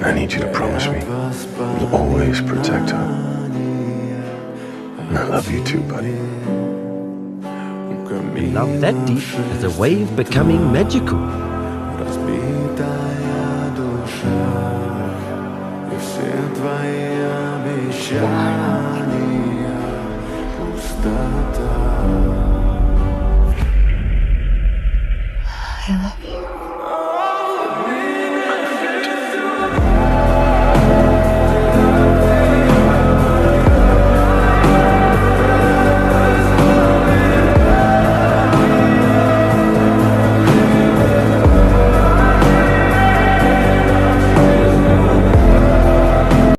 I need you to promise me you'll always protect her. And I love you too, buddy. Love that deep is a way of becoming magical. Wow.